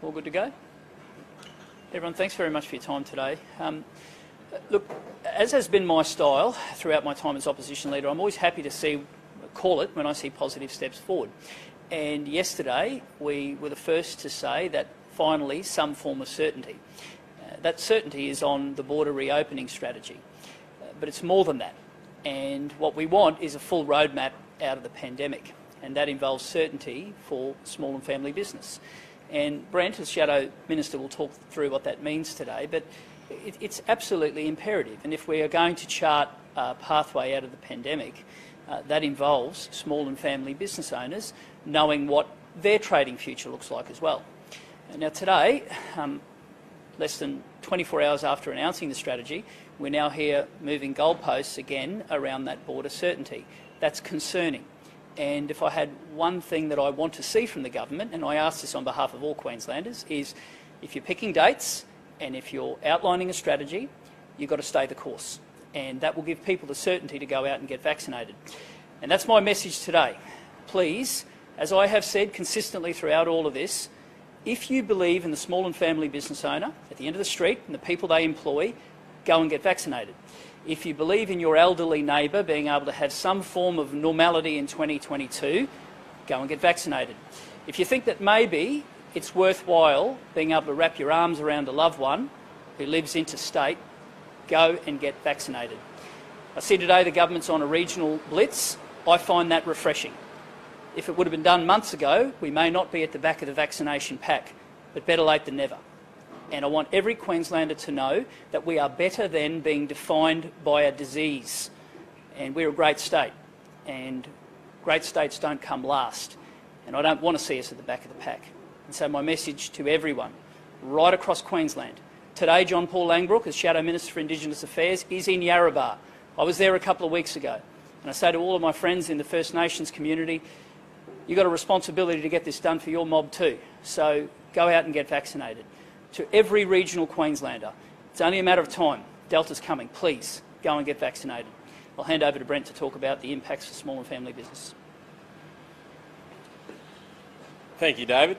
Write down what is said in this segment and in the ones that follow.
All good to go? Everyone, thanks very much for your time today. Look, as has been my style throughout my time as opposition leader, I'm always happy to call it when I see positive steps forward. And yesterday we were the first to say that finally some form of certainty. That certainty is on the border reopening strategy. But it's more than that. And what we want is a full roadmap out of the pandemic. And that involves certainty for small and family business. And Brent, as Shadow Minister, will talk through what that means today, but it's absolutely imperative. And if we are going to chart a pathway out of the pandemic, that involves small and family business owners knowing what their trading future looks like as well. Now today, less than 24 hours after announcing the strategy, we're now here moving goalposts again around that border certainty. That's concerning. And if I had one thing that I want to see from the government, and I ask this on behalf of all Queenslanders, is if you're picking dates and if you're outlining a strategy, you've got to stay the course. And that will give people the certainty to go out and get vaccinated. And that's my message today. Please, as I have said consistently throughout all of this, if you believe in the small and family business owner at the end of the street and the people they employ, go and get vaccinated. If you believe in your elderly neighbour being able to have some form of normality in 2022, go and get vaccinated. If you think that maybe it's worthwhile being able to wrap your arms around a loved one who lives interstate, go and get vaccinated. I see today the government's on a regional blitz. I find that refreshing. If it would have been done months ago, we may not be at the back of the vaccination pack, but better late than never. And I want every Queenslander to know that we are better than being defined by a disease. And we're a great state, and great states don't come last. And I don't want to see us at the back of the pack. And so my message to everyone, right across Queensland, today John Paul Langbrook, as Shadow Minister for Indigenous Affairs, is in Yarrabah. I was there a couple of weeks ago. And I say to all of my friends in the First Nations community, you've got a responsibility to get this done for your mob too. So go out and get vaccinated. To every regional Queenslander, it's only a matter of time. Delta's coming. Please go and get vaccinated. I'll hand over to Brent to talk about the impacts for small and family business. Thank you, David.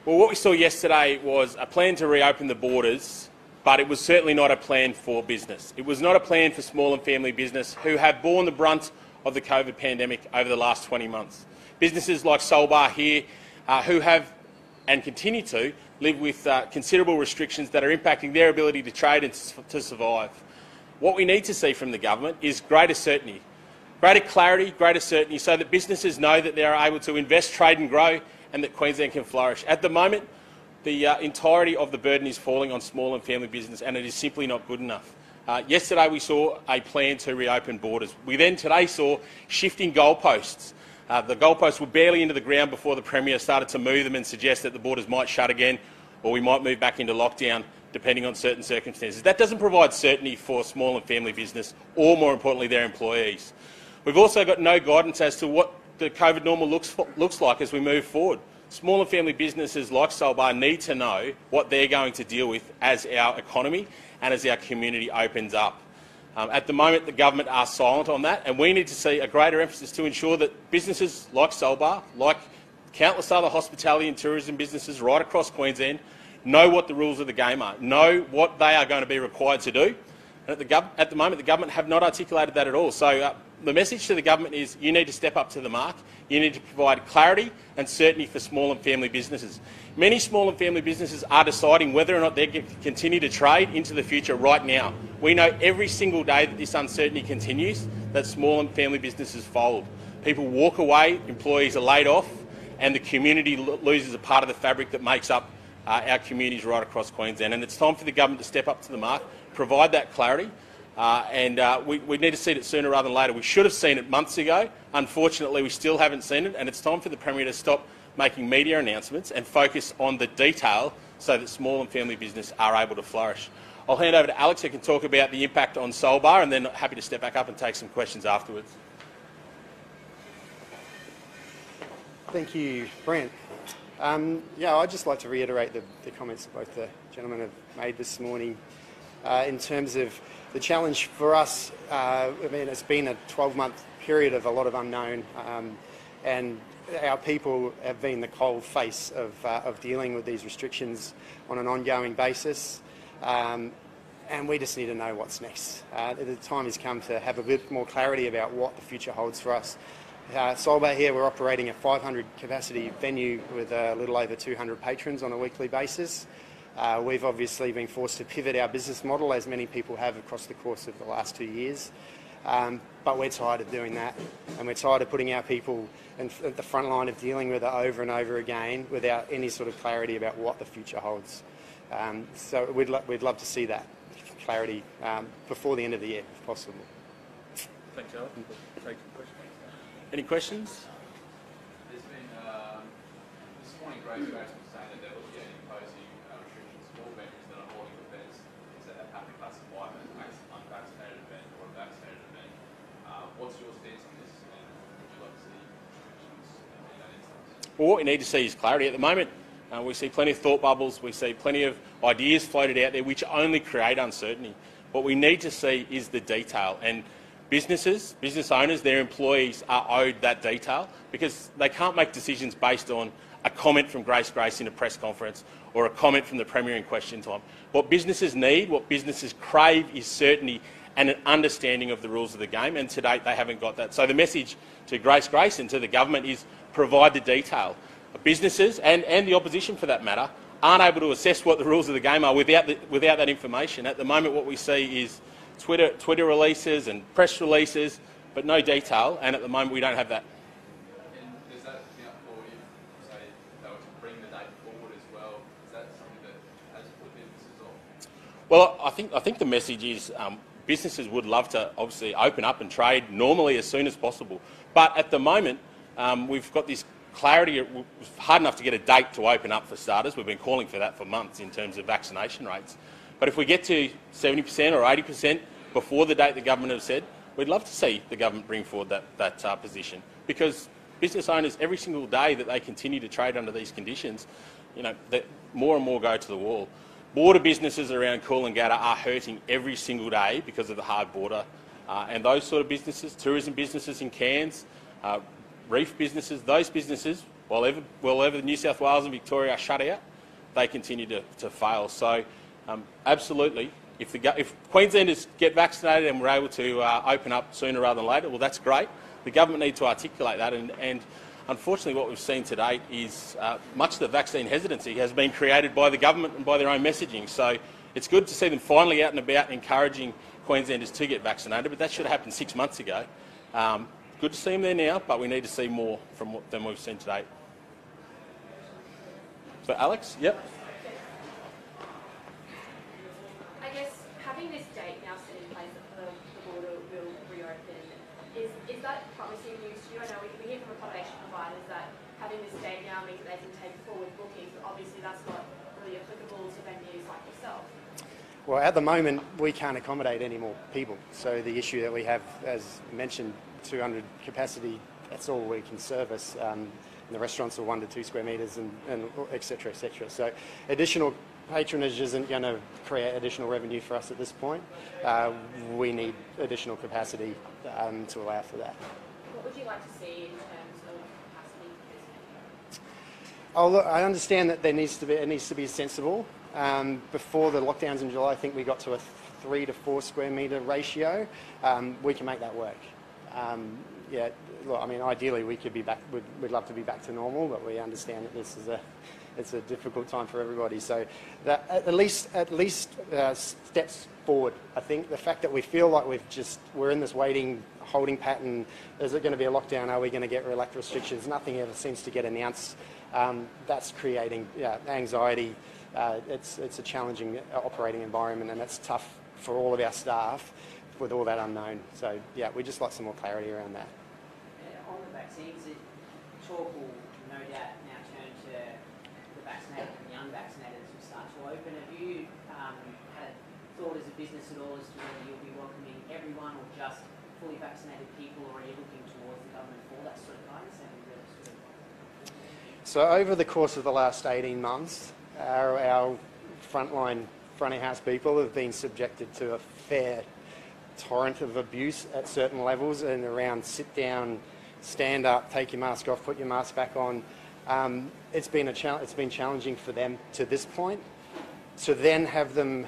Well, what we saw yesterday was a plan to reopen the borders, but it was certainly not a plan for business. It was not a plan for small and family business who have borne the brunt of the COVID pandemic over the last 20 months. Businesses like Solbar here who have and continue to live with considerable restrictions that are impacting their ability to trade and to survive. What we need to see from the government is greater certainty, greater clarity, greater certainty so that businesses know that they are able to invest, trade and grow and that Queensland can flourish. At the moment, the entirety of the burden is falling on small and family business and it is simply not good enough. Yesterday we saw a plan to reopen borders. We then today saw shifting goalposts. The goalposts were barely into the ground before the Premier started to move them and suggest that the borders might shut again or we might move back into lockdown depending on certain circumstances. That doesn't provide certainty for small and family business or, more importantly, their employees. We've also got no guidance as to what the COVID normal looks like as we move forward. Small and family businesses like Solbar need to know what they're going to deal with as our economy and as our community opens up. At the moment, the government are silent on that, and we need to see a greater emphasis to ensure that businesses like Solbar, like countless other hospitality and tourism businesses right across Queensland, know what the rules of the game are, know what they are going to be required to do. And at the moment, the government have not articulated that at all. So the message to the government is you need to step up to the mark. You need to provide clarity and certainty for small and family businesses. Many small and family businesses are deciding whether or not they can continue to trade into the future right now. We know every single day that this uncertainty continues, that small and family businesses fold. People walk away, employees are laid off, and the community loses a part of the fabric that makes up our communities right across Queensland. And it's time for the government to step up to the mark, provide that clarity, we need to see it sooner rather than later. We should have seen it months ago. Unfortunately, we still haven't seen it, and it's time for the Premier to stop making media announcements and focus on the detail so that small and family business are able to flourish. I'll hand over to Alex who can talk about the impact on Solbar, and then happy to step back up and take some questions afterwards. Thank you, Brent. Yeah, I'd just like to reiterate the comments that both the gentlemen have made this morning in terms of the challenge for us. I mean, it's been a 12-month period of a lot of unknown, and our people have been the cold face of dealing with these restrictions on an ongoing basis. And we just need to know what's next. The time has come to have a bit more clarity about what the future holds for us. Solbay here, we're operating a 500 capacity venue with a little over 200 patrons on a weekly basis. We've obviously been forced to pivot our business model, as many people have across the course of the last 2 years. But we're tired of doing that, and we're tired of putting our people at the front line of dealing with it over and over again without any sort of clarity about what the future holds. So we'd love to see that clarity before the end of the year, if possible. Thanks, Alan. Any questions? There's been, this morning, Grace was saying that they're looking at imposing restrictions for venues that are holding events that have to classify them as an unvaccinated event or a vaccinated event. What's your stance on this, and would you like to see restrictions in that instance? Well, what we need to see is clarity. At the moment, we see plenty of thought bubbles, we see plenty of ideas floated out there which only create uncertainty. What we need to see is the detail, and business owners, their employees are owed that detail, because they can't make decisions based on a comment from Grace in a press conference or a comment from the Premier in question time. What businesses need, what businesses crave, is certainty and an understanding of the rules of the game, and to date they haven't got that. So the message to Grace and to the government is provide the detail. Businesses, and the opposition for that matter, aren't able to assess what the rules of the game are without that information. At the moment what we see is Twitter releases and press releases, but no detail, and at the moment we don't have that. And does that account for if, say, they were to bring the date forward as well? Is that something that has put businesses off? Well, I think the message is businesses would love to obviously open up and trade normally as soon as possible, but at the moment we've got this clarity. It's hard enough to get a date to open up for starters. We've been calling for that for months in terms of vaccination rates. But if we get to 70% or 80% before the date the government has said, we'd love to see the government bring forward that position, because business owners, every single day that they continue to trade under these conditions, you know, that more and more go to the wall. Border businesses around Coolangatta are hurting every single day because of the hard border, and those sort of businesses, tourism businesses in Cairns, reef businesses, those businesses, while ever New South Wales and Victoria are shut out, they continue to fail. So absolutely, if Queenslanders get vaccinated and we're able to open up sooner rather than later, well, that's great. The government need to articulate that, and unfortunately what we've seen to date is much of the vaccine hesitancy has been created by the government and by their own messaging. So it's good to see them finally out and about encouraging Queenslanders to get vaccinated, but that should have happened 6 months ago. Good to see them there now, but we need to see more than we've seen to date. So Alex? Yep. I guess having this date now set in place that the border will reopen, is that promising news to you? I know we hear from accommodation providers that having this date now means that they can take forward bookings, but obviously that's not really applicable to venues like yourself. Well, at the moment we can't accommodate any more people, so the issue that we have, as mentioned, 200 capacity, that's all we can service. And the restaurants are 1 to 2 square metres and et cetera, et cetera. So additional patronage isn't going to create additional revenue for us at this point. We need additional capacity to allow for that. What would you like to see in terms of capacity for this venue? Oh, look, I understand that it needs to be sensible. Before the lockdowns in July, I think we got to a 3 to 4 square metre ratio. We can make that work. Yeah, look, I mean, ideally we could be back. We'd love to be back to normal, but we understand that it's a difficult time for everybody. So that at least steps forward. I think the fact that we feel like we're in this holding pattern. Is it going to be a lockdown? Are we going to get relaxed restrictions? Nothing ever seems to get announced. That's creating anxiety. It's a challenging operating environment, and it's tough for all of our staff with all that unknown. So yeah, we just like some more clarity around that. On the vaccines, talk will no doubt now turn to the vaccinated and the unvaccinated as we start to open. Have you had thought as a business at all as to whether you'll be welcoming everyone or just fully vaccinated people, or are you looking towards the government for that sort of guidance? So over the course of the last 18 months, our front of house people have been subjected to a fair torrent of abuse at certain levels and around sit-down stand up, take your mask off, put your mask back on. It's been challenging for them to this point. To then have them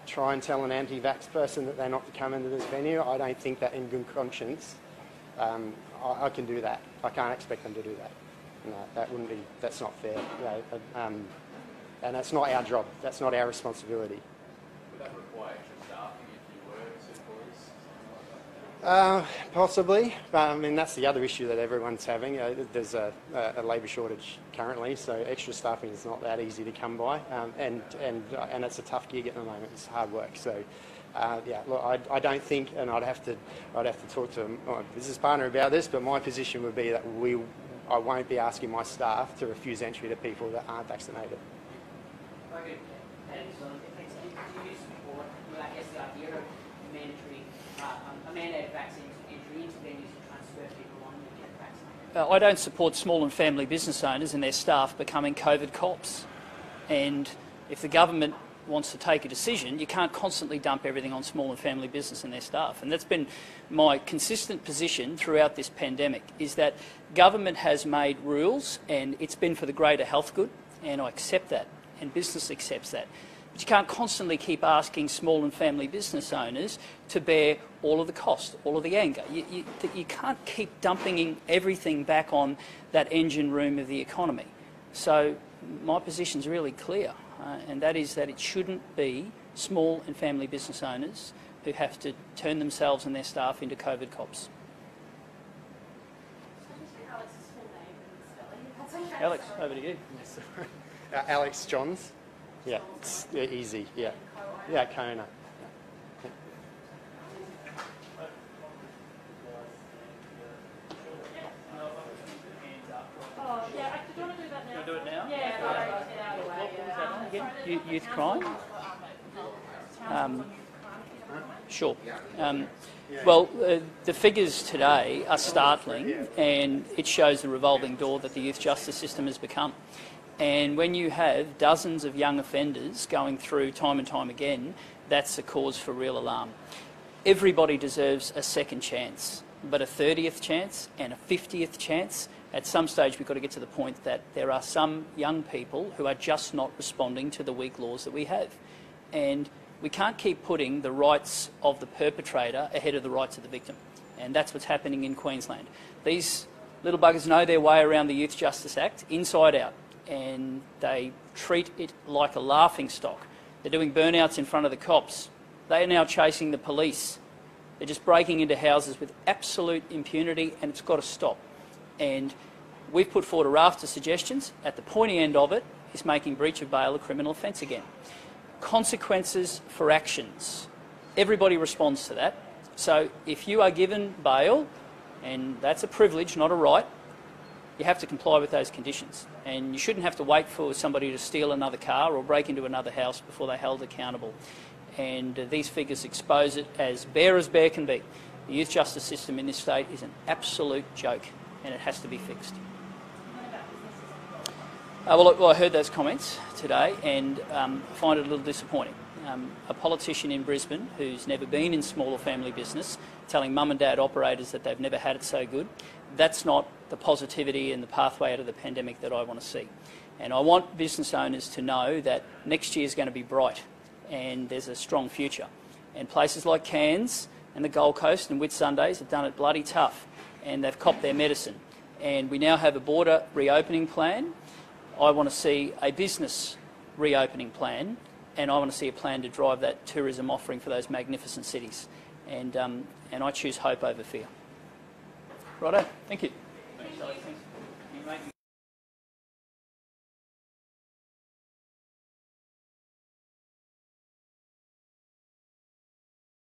try and tell an anti-vax person that they're not to come into this venue, I don't think that in good conscience I can do that. I can't expect them to do that. No, that wouldn't be. That's not fair. And that's not our job. That's not our responsibility. Would that require extra staffing if you were to employees? Possibly, but I mean that's the other issue that everyone's having. There's a labour shortage currently, so extra staffing is not that easy to come by, and it's a tough gig at the moment. It's hard work. So, yeah, look, I don't think, and I'd have to talk to my business partner about this, but my position would be that I won't be asking my staff to refuse entry to people that aren't vaccinated. Okay. And so, do you support, I guess, the idea of mandatory, a mandated vaccine entry into venues to transfer people on and get vaccinated? I don't support small and family business owners and their staff becoming COVID cops. And if the government wants to take a decision, you can't constantly dump everything on small and family business and their staff. And that's been my consistent position throughout this pandemic, is that government has made rules and it's been for the greater health good, and I accept that, and business accepts that. But you can't constantly keep asking small and family business owners to bear all of the cost, all of the anger. You can't keep dumping everything back on that engine room of the economy. So my position's really clear, and that is that it shouldn't be small and family business owners who have to turn themselves and their staff into COVID cops. Alex, over to you. Alex Johns. Yeah, it's easy. Yeah, yeah, Kona. Oh, yeah, do you want to do that now? You want to do it now? Yeah, What was that on again? Youth crime? Sure. Well, the figures today are startling, and it shows the revolving door that the youth justice system has become. And when you have dozens of young offenders going through time and time again, that's a cause for real alarm. Everybody deserves a second chance, but a 30th chance and a 50th chance, at some stage we've got to get to the point that there are some young people who are just not responding to the weak laws that we have. And we can't keep putting the rights of the perpetrator ahead of the rights of the victim. And that's what's happening in Queensland. These little buggers know their way around the Youth Justice Act inside out, and they treat it like a laughingstock. They're doing burnouts in front of the cops. They are now chasing the police. They're just breaking into houses with absolute impunity, and it's got to stop. And we've put forward a raft of suggestions. At the pointy end of it is making breach of bail a criminal offence again. Consequences for actions. Everybody responds to that. So if you are given bail, and that's a privilege, not a right, you have to comply with those conditions. And you shouldn't have to wait for somebody to steal another car or break into another house before they're held accountable. And these figures expose it as bear can be. The youth justice system in this state is an absolute joke, and it has to be fixed. Well, I heard those comments today, and I find it a little disappointing. A politician in Brisbane who's never been in small or family business telling mum and dad operators that they've never had it so good, that's not the positivity and the pathway out of the pandemic that I want to see. And I want business owners to know that next year is going to be bright and there's a strong future. And places like Cairns and the Gold Coast and Whitsundays have done it bloody tough, and they've copped their medicine. And we now have a border reopening plan. I want to see a business reopening plan, and I want to see a plan to drive that tourism offering for those magnificent cities. And I choose hope over fear. Righto, thank you. Thanks, Alex. Thanks. You make me